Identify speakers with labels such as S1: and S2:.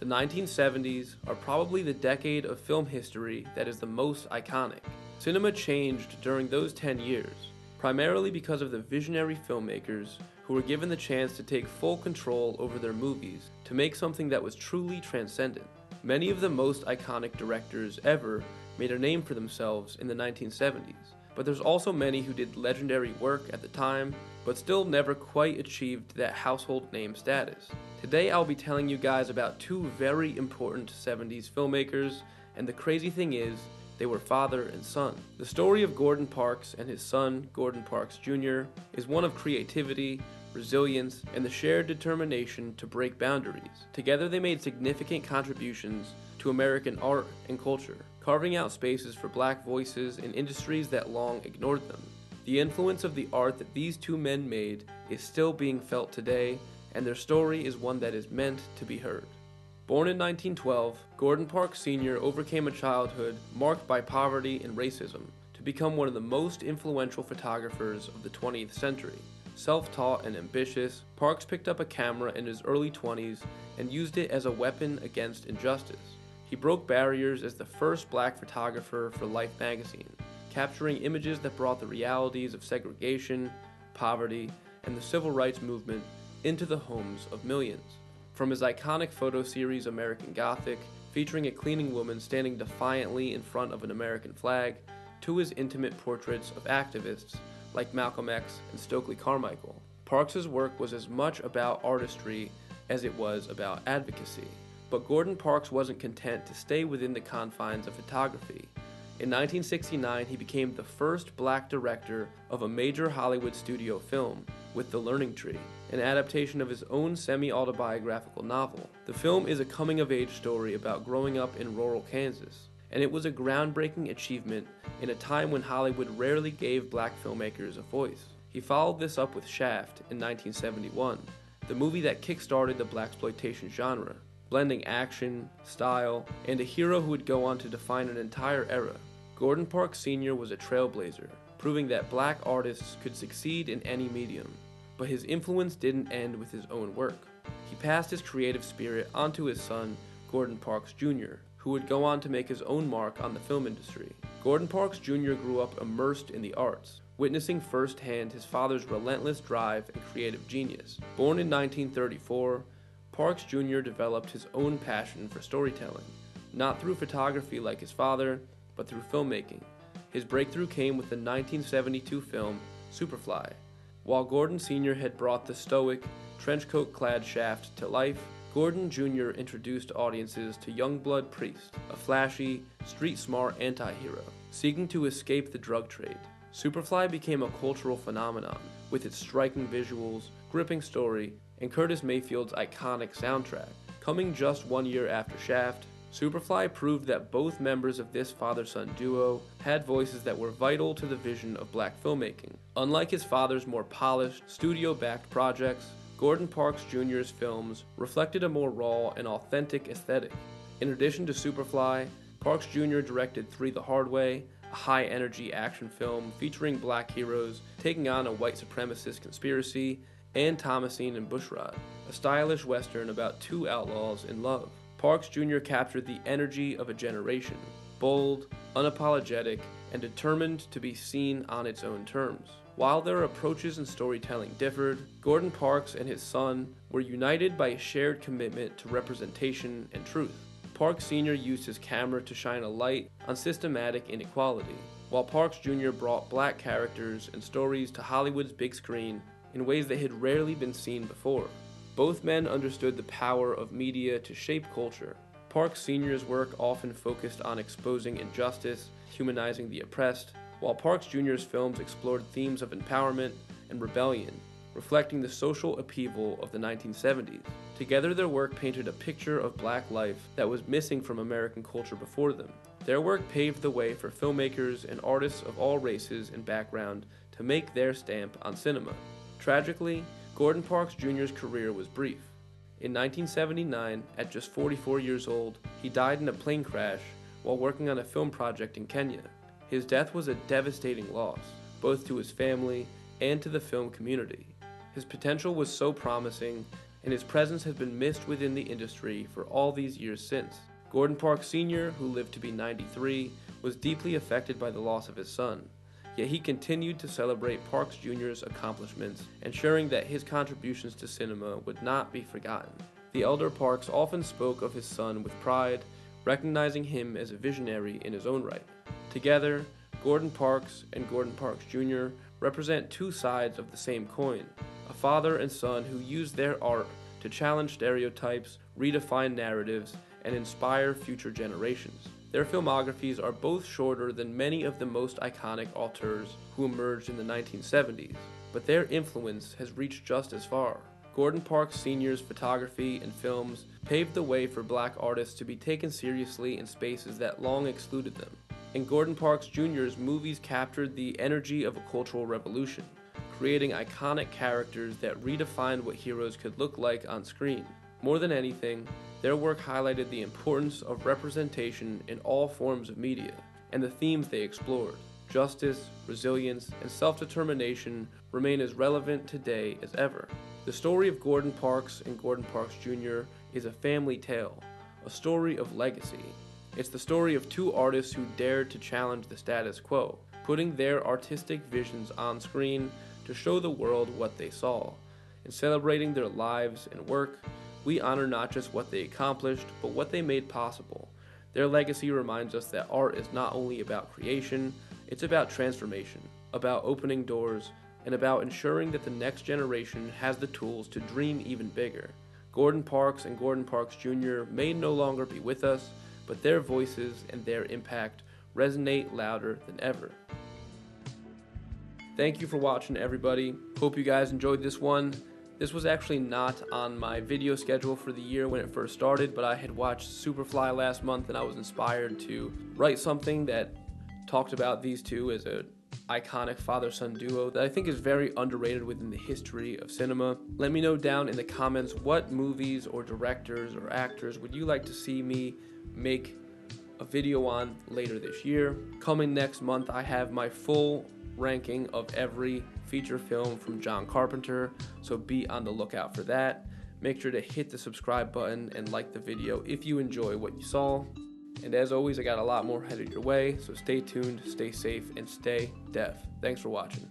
S1: The 1970s are probably the decade of film history that is the most iconic. Cinema changed during those 10 years, primarily because of the visionary filmmakers who were given the chance to take full control over their movies to make something that was truly transcendent. Many of the most iconic directors ever made a name for themselves in the 1970s, but there's also many who did legendary work at the time, but still never quite achieved that household name status. Today I'll be telling you guys about two very important 70s filmmakers, and the crazy thing is, they were father and son. The story of Gordon Parks and his son, Gordon Parks Jr., is one of creativity, resilience, and the shared determination to break boundaries. Together they made significant contributions to American art and culture, carving out spaces for black voices in industries that long ignored them. The influence of the art that these two men made is still being felt today, and their story is one that is meant to be heard. Born in 1912, Gordon Parks Sr. overcame a childhood marked by poverty and racism to become one of the most influential photographers of the 20th century. Self-taught and ambitious, Parks picked up a camera in his early 20s and used it as a weapon against injustice. He broke barriers as the first black photographer for Life magazine, capturing images that brought the realities of segregation, poverty, and the civil rights movement into the homes of millions. From his iconic photo series American Gothic, featuring a cleaning woman standing defiantly in front of an American flag, to his intimate portraits of activists like Malcolm X and Stokely Carmichael, Parks's work was as much about artistry as it was about advocacy. But Gordon Parks wasn't content to stay within the confines of photography. In 1969, he became the first black director of a major Hollywood studio film with The Learning Tree, an adaptation of his own semi-autobiographical novel. The film is a coming-of-age story about growing up in rural Kansas, and it was a groundbreaking achievement in a time when Hollywood rarely gave black filmmakers a voice. He followed this up with Shaft in 1971, the movie that kick-started the blaxploitation genre, blending action, style, and a hero who would go on to define an entire era. Gordon Parks Sr. was a trailblazer, proving that black artists could succeed in any medium. But his influence didn't end with his own work. He passed his creative spirit onto his son, Gordon Parks Jr., who would go on to make his own mark on the film industry. Gordon Parks Jr. grew up immersed in the arts, witnessing firsthand his father's relentless drive and creative genius. Born in 1934, Parks Jr. developed his own passion for storytelling, not through photography like his father, but through filmmaking. His breakthrough came with the 1972 film Superfly. While Gordon Sr. had brought the stoic, trenchcoat-clad Shaft to life, Gordon Jr. introduced audiences to Youngblood Priest, a flashy, street-smart anti-hero, seeking to escape the drug trade. Superfly became a cultural phenomenon, with its striking visuals, gripping story, and Curtis Mayfield's iconic soundtrack. Coming just 1 year after Shaft, Superfly proved that both members of this father-son duo had voices that were vital to the vision of black filmmaking. Unlike his father's more polished, studio-backed projects, Gordon Parks Jr.'s films reflected a more raw and authentic aesthetic. In addition to Superfly, Parks Jr. directed Three the Hard Way, a high-energy action film featuring black heroes taking on a white supremacist conspiracy, and Thomasine and Bushrod, a stylish western about two outlaws in love. Parks Jr. captured the energy of a generation, bold, unapologetic, and determined to be seen on its own terms. While their approaches and storytelling differed, Gordon Parks and his son were united by a shared commitment to representation and truth. Parks Sr. used his camera to shine a light on systematic inequality, while Parks Jr. brought black characters and stories to Hollywood's big screen in ways that had rarely been seen before. Both men understood the power of media to shape culture. Parks Sr.'s work often focused on exposing injustice, humanizing the oppressed, while Parks Jr.'s films explored themes of empowerment and rebellion, reflecting the social upheaval of the 1970s. Together, their work painted a picture of black life that was missing from American culture before them. Their work paved the way for filmmakers and artists of all races and background to make their stamp on cinema. Tragically, Gordon Parks Jr.'s career was brief. In 1979, at just 44 years old, he died in a plane crash while working on a film project in Kenya. His death was a devastating loss, both to his family and to the film community. His potential was so promising, and his presence has been missed within the industry for all these years since. Gordon Parks Sr., who lived to be 93, was deeply affected by the loss of his son, yet he continued to celebrate Parks Jr.'s accomplishments, ensuring that his contributions to cinema would not be forgotten. The elder Parks often spoke of his son with pride, recognizing him as a visionary in his own right. Together, Gordon Parks and Gordon Parks Jr. represent two sides of the same coin, a father and son who use their art to challenge stereotypes, redefine narratives, and inspire future generations. Their filmographies are both shorter than many of the most iconic auteurs who emerged in the 1970s, but their influence has reached just as far. Gordon Parks Sr.'s photography and films paved the way for black artists to be taken seriously in spaces that long excluded them. And Gordon Parks Jr.'s movies captured the energy of a cultural revolution, creating iconic characters that redefined what heroes could look like on screen. More than anything, their work highlighted the importance of representation in all forms of media, and the themes they explored. Justice, resilience, and self-determination remain as relevant today as ever. The story of Gordon Parks and Gordon Parks Jr. is a family tale, a story of legacy. It's the story of two artists who dared to challenge the status quo, putting their artistic visions on screen to show the world what they saw. In celebrating their lives and work, we honor not just what they accomplished, but what they made possible. Their legacy reminds us that art is not only about creation, it's about transformation, about opening doors, and about ensuring that the next generation has the tools to dream even bigger. Gordon Parks and Gordon Parks Jr. may no longer be with us, but their voices and their impact resonate louder than ever. Thank you for watching, everybody. Hope you guys enjoyed this one. This was actually not on my video schedule for the year when it first started, but I had watched Superfly last month and I was inspired to write something that talked about these two as an iconic father-son duo that I think is very underrated within the history of cinema. Let me know down in the comments what movies or directors or actors would you like to see me make a video on later this year. Coming next month, I have my full ranking of every feature film from John Carpenter, so be on the lookout for that. Make sure to hit the subscribe button and like the video if you enjoy what you saw. And as always, I got a lot more headed your way, so stay tuned, stay safe, and stay deaf. Thanks for watching.